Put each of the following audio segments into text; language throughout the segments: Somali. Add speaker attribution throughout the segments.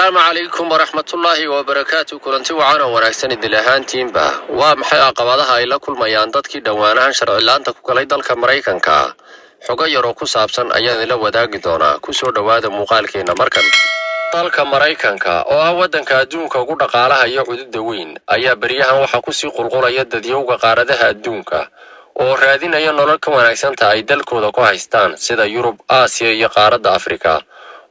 Speaker 1: السلام عليكم ورحمة الله وبركاته. كلنتي وعانا وناكسن الدلهان تيمبا ومحي عقبادها إلا كل ما يانددكي دوانها شرع لان تكوكالي دالك مريكانكا xoga yar oo ku saabsan ayaan ila wadaagi doonaa ku soo dhawaada muuqaalkeena markan dalka Mareykanka oo ah wadanka adduunka ugu dhaqaalaha iyo xuduudda weyn ayaa bariyahan waxa ku sii qulqulaya dadyowga qaaradaha adduunka oo raadinaya nolol ka wanaagsan tahay dalkooda ku haystaan sida Yurub, Aasiya iyo qaaradda Afrika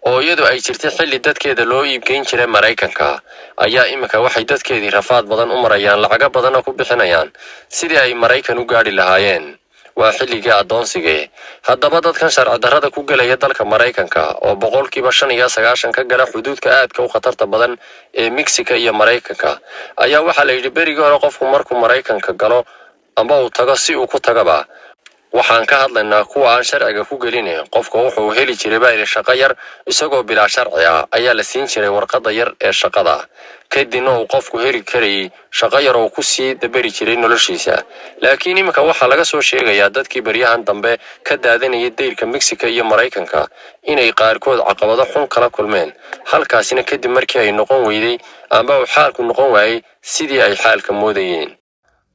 Speaker 1: oo iyadu ay jirtay xilli dadkeeda loo iibgeyn jiray Mareykanka ayaa imika waxay dadkeedii rafaad badan u marayaan lacag badan ku bixinayaan sidii ay Mareykan u gaari lahaayeen waa xilliga adoonsiga haddaba dadkan sharci darrada ku galaya dalka Mareykanka oo boqolkiiba 95 ka gala xuduudka aadka u khatarta badan ee Mexico iyo Mareykanka ayaa waxa la yiri bariga hore qofku markuu Mareykanka galo amba uu tago si uu ku tagaba waxaan ka hadlaynaa kuwa aan sharciga ku gelinay qofka wuxuu heli jiray baayir shaqo yar isagoo bilaa sharci ah ayaa la siin jiray warqad yar ee shaqada kadibna uu qofku heli karay shaqo yar oo ku sii dabari jiray noloshiisa laakiin imika waxa laga soo sheegayaa dadkii bariyahan dambe ka daadanayay deyrka Mexico iyo Mareykanka inay qaarkood caqabado xun kala kulmeen halkaasina kadib markii ay noqon weyday amba uu xaalku noqon waayay sidii ay xaalka moodayeen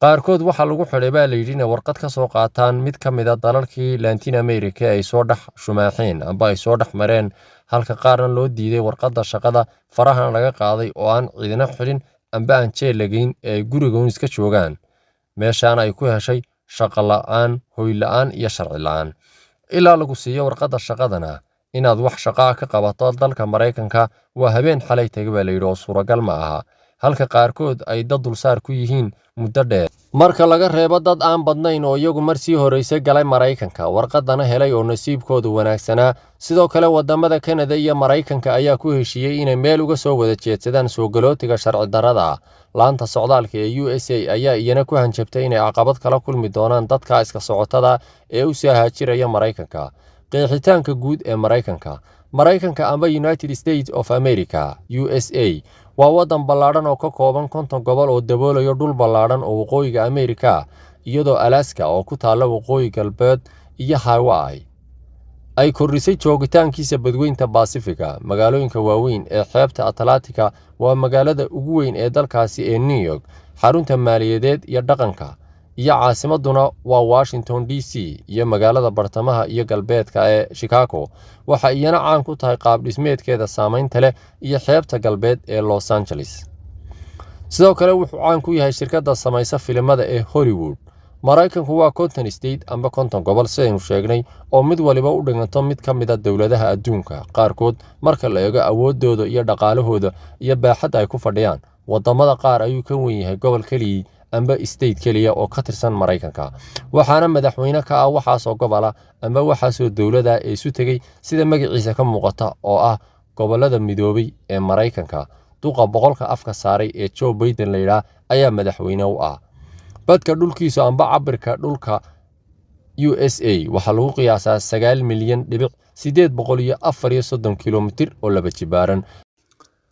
Speaker 1: qaarkood waxa lagu xidhay baa la yiri in warqad ka soo qaataan mid ka mid ah dalalkii Latin America ay soo dhax shumaaxeen amba ay soo dhax mareen halka qaarna loo diiday warqadda shaqada farahan laga qaaday oo aan ciidana xilin amba aan jeel lagayn ee guriga iska joogaan meeshaan ay ku heshay shaqo la'aan hoy la'aan iyo sharci la'aan ilaa lagu siiyo warqadda shaqadana inaad wax shaqo ka qabato dalka Mareykanka waa habeen xalay tagay baa la yiri oo suuragal ma aha halka qaarkood ay dad dulsaar ku yihiin muddo dheer marka laga reebo dad aan badnayn oo iyagu markii horeysay galay Mareykanka warqadana helay oo nasiibkoodu wanaagsanaa sidoo kale wadamada Canada iyo Mareykanka ayaa ku heshiiyay inay meel uga soo wada jeedsadaan soo galootiga sharci darrada laanta socdaalka ee USA ayaa iyana ku hanjabtay inay caqabad kala kulmi doonaan dadka iska socotada ee u soo haajiraya Mareykanka qeexitaanka guud ee Mareykanka amba United States of America USA waa wadan ballaaran oo ka kooban 50 gobol oo daboolayo dhul ballaaran oo waqooyiga Amerika iyadoo Alaska oo ku taala waqooyi galbeed iyo Hawaii ay korisay joogitaankiisa badweynta Pacifica magaalooyinka waaweyn ee xeebta Atlantika waa magaalada ugu weyn ee dalkaasi ee New York xarunta maaliyadeed iyo dhaqanka iyo caasimaduna waa Washington DC iyo magaalada bartamaha iyo galbeedka ee Chicago waxa iyana caan ku tahay qaab dhismeedkeeda saameynta leh iyo xeebta galbeed ee Los Angeles sidoo kale wuxuu caan ku yahay shirkadda samaysa filimada ee Hollywood Mareykanku waa 50 state amba 50 gobol sidaynu sheegnay oo mid waliba u dhiganto mid ka mid ah dawladaha adduunka qaarkood marka la eego awoodooda iyo dhaqaalahooda iyo baaxadda ay ku fadhiyaan wadamada qaar ayuu ka weyn yahay gobol kaliya amba state kaliya oo ka tirsan Mareykanka waxaana madaxweyne ka ah waxaas oo gobola amba waxaas oo dawladda ay isu tagay sida magaciisa ka muuqata oo ah gobolada midoobay ee Mareykanka duqa boqolka afka saaray ee Joe Biden la yiraahdo ayaa madaxweyne u ah badka dhulkiisa amba cabirka dhulka USA waxa lagu qiyaasaa 9,834 kilomitir oo laba jibaaran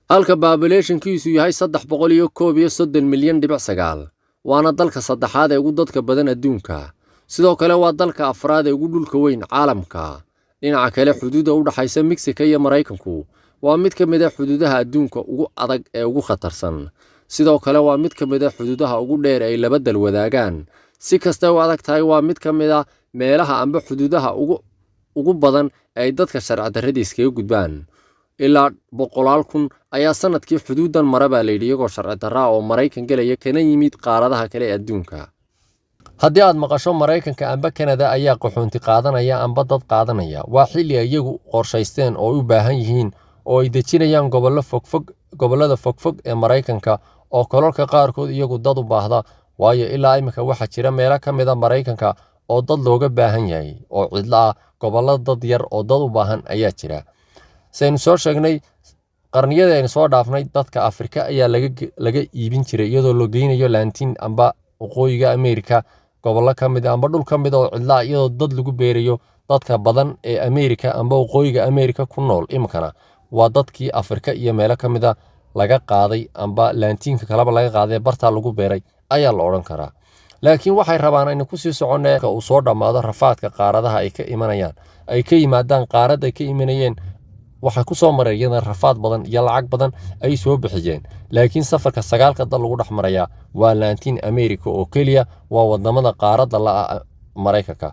Speaker 1: halka population-kiisu yahay 331 milyan dhibic 9 waana dalka saddexaad ee ugu dadka badan adduunka sidoo kale waa dalka afraad ee ugu dhulka weyn caalamka dhinaca kale xuduudda u dhaxaysa Mexico iyo Mareykanku waa mid ka mid ah xuduudaha adduunka ugu adag ee ugu khatarsan sidoo kale waa mid ka mid ah xuduudaha ugu dheer ee laba dal wadaagaan si kasta oo adag tahay waa mid ka mid ah meelaha amba xuduudaha ugu badan ay dadka sharci darrada iskaga gudbaan ilaa 100,000 ayaa sanadkii xuduudan maraba la yiri iyagoo sharci darra oo Mareykan galaya kana yimid qaaradaha kale ee adduunka haddii aad maqasho Mareykanka amba Canada ayaa qaxoonti qaadanaya amba dad qaadanaya waa xilli iyagu qorshaysteen oo u baahan yihiin oo ay dejinayaan gobolada fogfog ee Mareykanka oo kolalka qaarkood iyagu dad u baahda waayo ilaa imika waxa jira meelo ka mid ah Mareykanka oo dad looga baahan yahay oo cidla gobolada dad yar oo dad u baahan ayaa jira saynu soo sheegnay qarniyadeen soo dhaafnay dadka Afrika ayaa laga iibin jiray iyadoo loo geynayo Latin amba waqooyiga Amerika gobollo ka mid amba dhul ka mid oo cidla iyadoo dad lagu beerayo dadka badan ee Amerika amba waqooyiga Amerika ku nool imkana waa dadkii Afrika iyo meelo ka mid ah laga qaaday amba Latinka kalaba laga qaaday barta lagu beeray ayaa la oran karaa laakiin waxay rabaan in ku sii soconay uu soo dhamaado rafaadka qaaradaha ay ka imanayaan ay ka yimaadaan qaarad ay ka imanayeen waxay ku soo marayeen rafaad badan iyo lacag badan ay soo bixiyeen laakiin safarka sagaalka dal lagu dhaxmaraya waa Latin America oo kaliya waa wadamada qaaradda la Mareykanka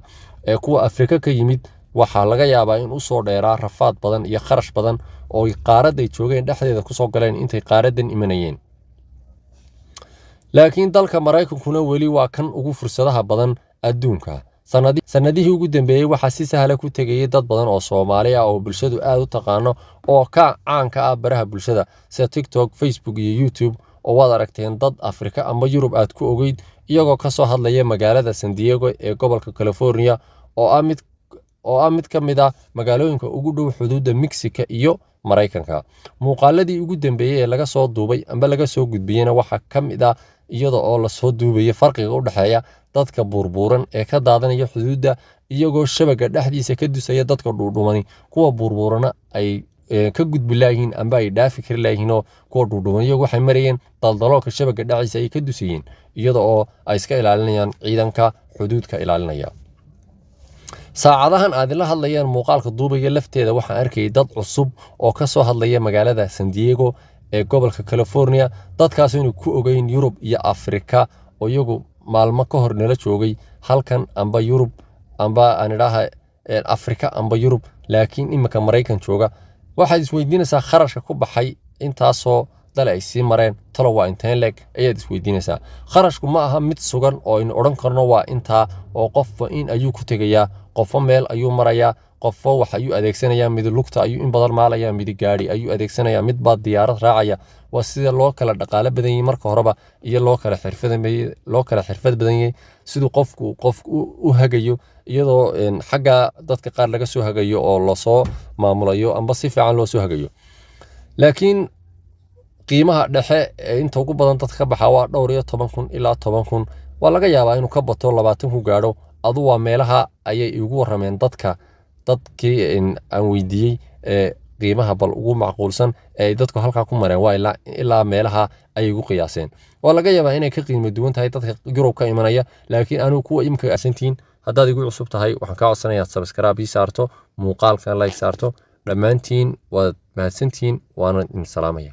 Speaker 1: ee kuwa Afrika ka yimid waxaa laga yaabaa in uu soo dheeraa rafaad badan iyo kharash badan oo qaaradda ay joogeen dhexdeeda ku soo galeen intay qaaraddan imanayeen laakiin dalka Mareykankuna weli waa kan ugu fursadaha badan adduunka sanadihii ugu dambeeyay waxa si sahal ah ku tagay dad badan oo Soomaali ah oo bulshadu aad u taqaano oo ka caanka ah baraha bulshada sida TikTok, Facebook iyo YouTube oo wada aragteen dad Afrika ama Yurub aad ku ogeyd iyagoo ka soo hadlaya magaalada San Diego ee gobolka California oo ah mid ka mid ah magaalooyinka ugu dhow xuduudda Mexico iyo Mareykanka muuqaaladii ugu dambeeyay ee laga soo duubay amba laga soo gudbiyayna waxa ka mid ah iyada oo la soo duubay farqiga u dhaxeeya dadka burburan ee ka daadanaya xuduudda iyagoo shabaga dhexdiisa ka dusaya dadka dhuudhumani kuwa burburana ay ka gudbi laayihiin amba ay dhaafi kari laayihiin oo kuwa dhuudhuman iyagoo waxay marayeen daldaloolka shabaga dhexdiisa ay ka dusayeen iyada oo ay iska ilaalinayaan ciidanka xuduudka ilaalinaya saacadahan aad la hadlayaan muuqaalka duubaya lafteeda waxaan arkay dad cusub oo ka soo hadlaya magaalada San Diego ee gobolka California dadkaas inuu ku ogeyn Yurub iyo Afrika oo iyagu maalmo ka hor nala joogay halkan amba Yurub amba aan idhaha Afrika amba Yurub laakiin imika Mareykan jooga waxaad isweydiinaysaa kharashka ku baxay intaasoo dal ay sii mareen talo waa inteen leeg ayaad isweydiinaysaa kharashku ma aha mid sugan oo in oran karno waa intaa oo qofba in ayuu ku tagayaa qofo meel ayuu marayaa qofo wax ayuu adeegsanayaa mid lugta ayuu in badan maalaya mid gaari ayuu adeegsanayaa mid baad diyaarad raacaya waa sida loo kala dhaqaale badan yahay marka horeba iyo loo kala xirfad badan yahay sidoo qofku u hagayo iyadoo xagga dadka qaar laga soo hagayo oo la soo maamulayo amba si fiican loo soo hagayo laakiin qiimaha dhexe inta ugu badan dadka ka baxa waa dhowr iyo 10,000 ilaa 10,000 waa laga yaabaa inuu ka bato 20 ku gaadho adu waa meelaha ayay igu warameen dadkii aan weydiiyey qiimaha bal ugu macquulsan ee dadku halka ku mareen waa ilaa meelaha ay ugu qiyaaseen waa laga yaabaa inay ka qiimo duwan tahay dadka Yurub ka imanaya laakiin anu kuwa imka asantiin haddaad igu cusub tahay waxaan ka codsanayaa subscribe saarto muuqaalka like saarto dhammaantiin waad mahadsantiin waana in salaamaya